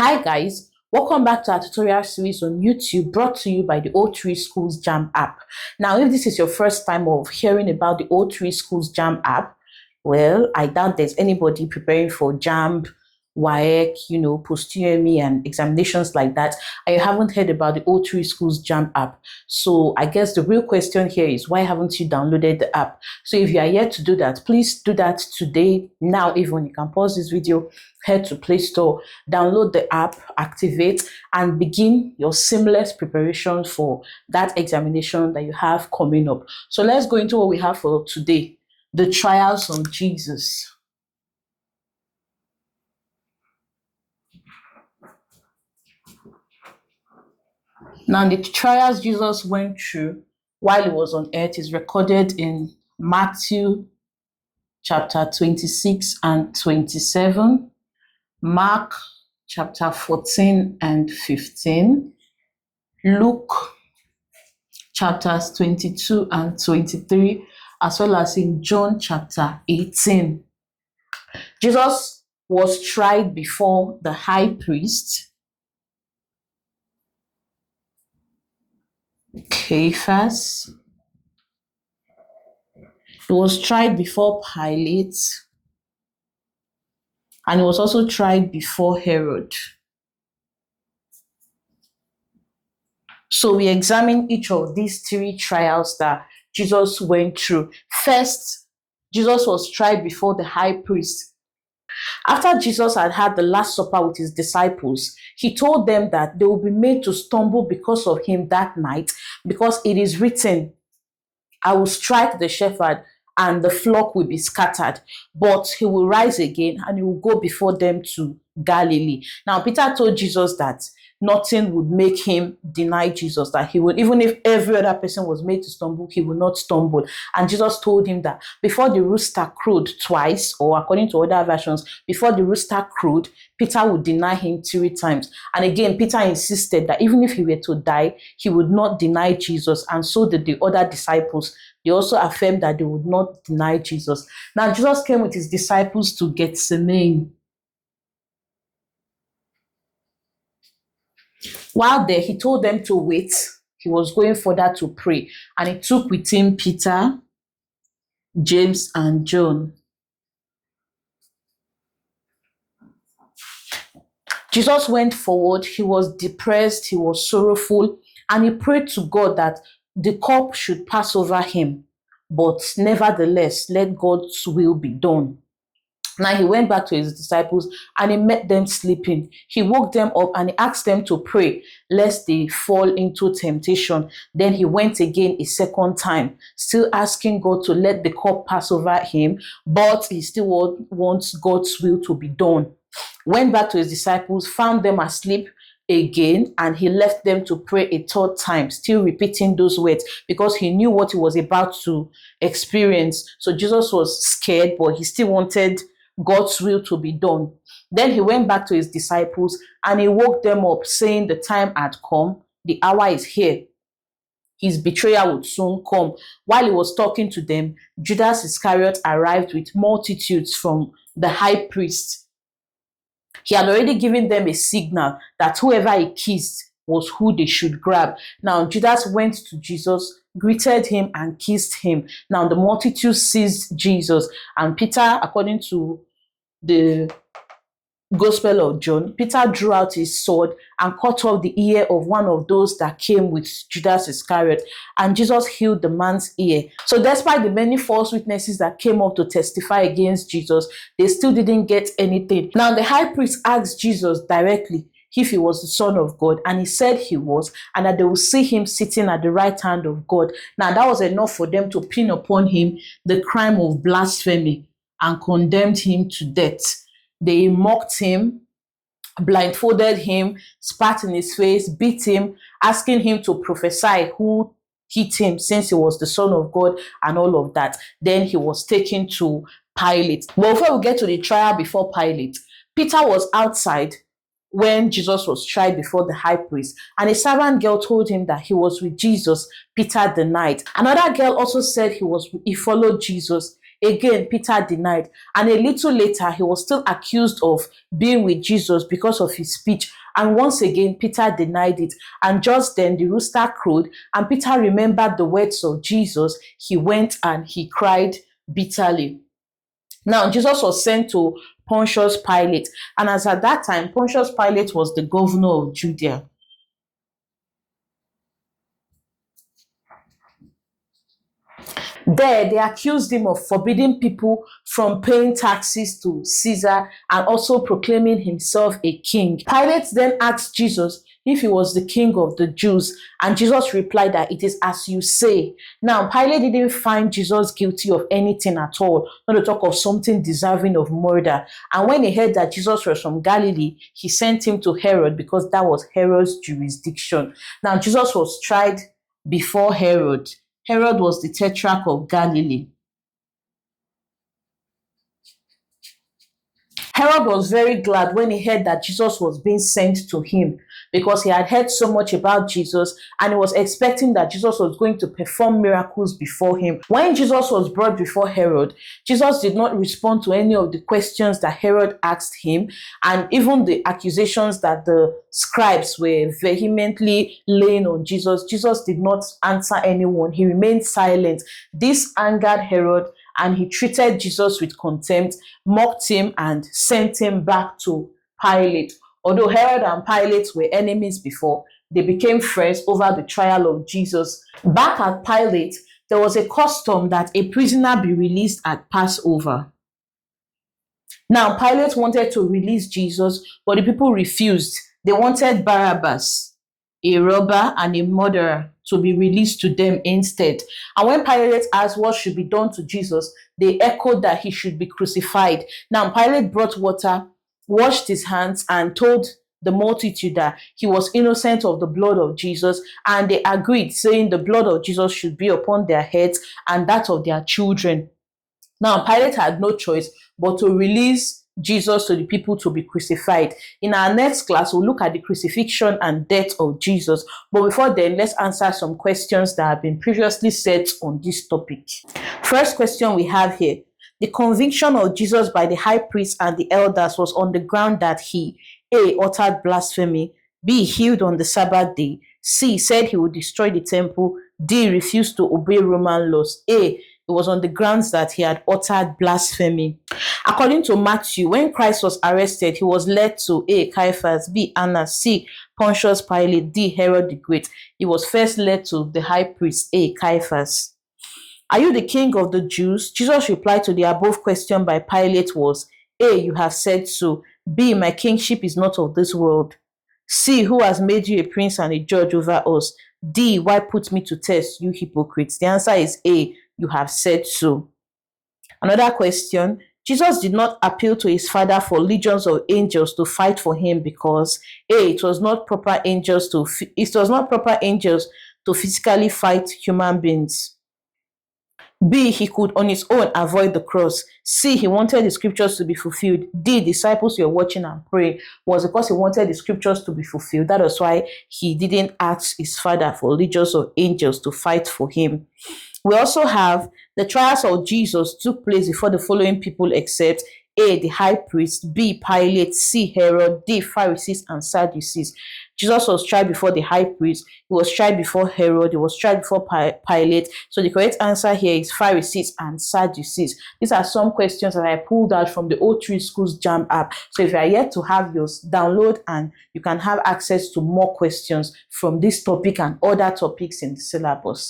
Hi guys, welcome back to our tutorial series on YouTube brought to you by the O3 Schools JAMB app. Now, if this is your first time of hearing about the O3 Schools JAMB app, well, I doubt there's anybody preparing for JAMB, WAEC, Post UTME and examinations like that. I haven't heard about the O3 Schools JAMB app. So I guess the real question here is, why haven't you downloaded the app? So if you are yet to do that, please do that today. Now, even you can pause this video, head to Play Store, download the app, activate, and begin your seamless preparation for that examination that you have coming up. So let's go into what we have for today, the trials of Jesus. Now, the trials Jesus went through while he was on earth is recorded in Matthew chapter 26 and 27, Mark chapter 14 and 15, Luke chapters 22 and 23, as well as in John chapter 18. Jesus was tried before the high priest, Caiaphas. He was tried before Pilate, and he was also tried before Herod. So we examine each of these three trials that Jesus went through. First, Jesus was tried before the high priest. After Jesus had had the Last Supper with his disciples, he told them that they will be made to stumble because of him that night, because it is written, I will strike the shepherd and the flock will be scattered, but he will rise again and he will go before them to Galilee. Now, Peter told Jesus that nothing would make him deny Jesus, that he would, even if every other person was made to stumble, he would not stumble. And Jesus told him that before the rooster crowed twice, or according to other versions, before the rooster crowed, Peter would deny him 3 times. And again, Peter insisted that even if he were to die, he would not deny Jesus. And so did the other disciples. They also affirmed that they would not deny Jesus. Now, Jesus came with his disciples to Gethsemane. While there, he told them to wait. He was going further to pray. And he took with him Peter, James, and John. Jesus went forward. He was depressed. He was sorrowful. And he prayed to God that the cup should pass over him. But nevertheless, let God's will be done. Now he went back to his disciples and he met them sleeping. He woke them up and he asked them to pray lest they fall into temptation. Then he went again a second time, still asking God to let the cup pass over him, but he still wants God's will to be done. Went back to his disciples, found them asleep again, and he left them to pray a third time, still repeating those words because he knew what he was about to experience. So Jesus was scared, but he still wanted God's will to be done. Then he went back to his disciples and he woke them up, saying the time had come, the hour is here. His betrayer would soon come. While he was talking to them, Judas Iscariot arrived with multitudes from the high priest. He had already given them a signal that whoever he kissed was who they should grab. Now, Judas went to Jesus, greeted him, and kissed him. Now, the multitude seized Jesus, and Peter, according to the Gospel of John, Peter drew out his sword and cut off the ear of one of those that came with Judas Iscariot, and Jesus healed the man's ear. So despite the many false witnesses that came up to testify against Jesus, they still didn't get anything. Now the high priest asked Jesus directly if he was the Son of God, and he said he was, and that they will see him sitting at the right hand of God. Now that was enough for them to pin upon him the crime of blasphemy and condemned him to death. They mocked him, blindfolded him, spat in his face, beat him, asking him to prophesy who hit him since he was the Son of God and all of that. Then he was taken to Pilate. But before we get to the trial before Pilate, Peter was outside when Jesus was tried before the high priest, and a servant girl told him that he was with Jesus. Peter denied. Another girl also said he followed Jesus. Again, Peter denied. And a little later, he was still accused of being with Jesus because of his speech. And once again, Peter denied it. And just then the rooster crowed, and Peter remembered the words of Jesus. He went and he cried bitterly. Now, Jesus was sent to Pontius Pilate. And as at that time, Pontius Pilate was the governor of Judea. There, they accused him of forbidding people from paying taxes to Caesar and also proclaiming himself a king. Pilate then asked Jesus if he was the king of the Jews, and Jesus replied that it is as you say. Now, Pilate didn't find Jesus guilty of anything at all, not to talk of something deserving of murder. And when he heard that Jesus was from Galilee, he sent him to Herod because that was Herod's jurisdiction. Now, Jesus was tried before Herod. Herod was the tetrarch of Galilee. Herod was very glad when he heard that Jesus was being sent to him, because he had heard so much about Jesus and he was expecting that Jesus was going to perform miracles before him. When Jesus was brought before Herod, Jesus did not respond to any of the questions that Herod asked him, and even the accusations that the scribes were vehemently laying on Jesus. Jesus did not answer anyone. He remained silent. This angered Herod, and he treated Jesus with contempt, mocked him, and sent him back to Pilate. Although Herod and Pilate were enemies before, they became friends over the trial of Jesus. Back at Pilate, there was a custom that a prisoner be released at Passover. Now, Pilate wanted to release Jesus, but the people refused. They wanted Barabbas, a robber and a murderer, to be released to them instead. And when Pilate asked what should be done to Jesus, they echoed that he should be crucified. Now, Pilate brought water, washed his hands, and told the multitude that he was innocent of the blood of Jesus, and they agreed, saying the blood of Jesus should be upon their heads and that of their children. Now, Pilate had no choice but to release Jesus to the people to be crucified. In our next class, we'll look at the crucifixion and death of Jesus. But before then, let's answer some questions that have been previously set on this topic. First question we have here: the conviction of Jesus by the high priest and the elders was on the ground that he A. uttered blasphemy, B. healed on the Sabbath day, C. said he would destroy the temple, D. refused to obey Roman laws. A. It was on the grounds that he had uttered blasphemy. According to Matthew, when Christ was arrested, he was led to A. Caiaphas, B. Annas, C. Pontius Pilate, D. Herod the Great. He was first led to the high priest, A. Caiaphas. Are you the king of the Jews? Jesus' reply to the above question by Pilate was A. You have said so. B. My kingship is not of this world. C. Who has made you a prince and a judge over us? D. Why put me to test, you hypocrites? The answer is A. You have said so. Another question: Jesus did not appeal to his Father for legions of angels to fight for him because A. It was not proper angels to physically fight human beings. B. He could on his own avoid the cross. C. He wanted the scriptures to be fulfilled. D. Disciples were watching and praying. Was because he wanted the scriptures to be fulfilled. That was why he didn't ask his Father for legions of angels to fight for him. We also have the trials of Jesus took place before the following people except A. the high priest, B. Pilate, C. Herod, D. Pharisees and Sadducees. Jesus was tried before the high priest, he was tried before Herod, he was tried before Pilate. So the correct answer here is Pharisees and Sadducees. These are some questions that I pulled out from the O3 Schools JAMB app. So if you are yet to have yours, download and you can have access to more questions from this topic and other topics in the syllabus.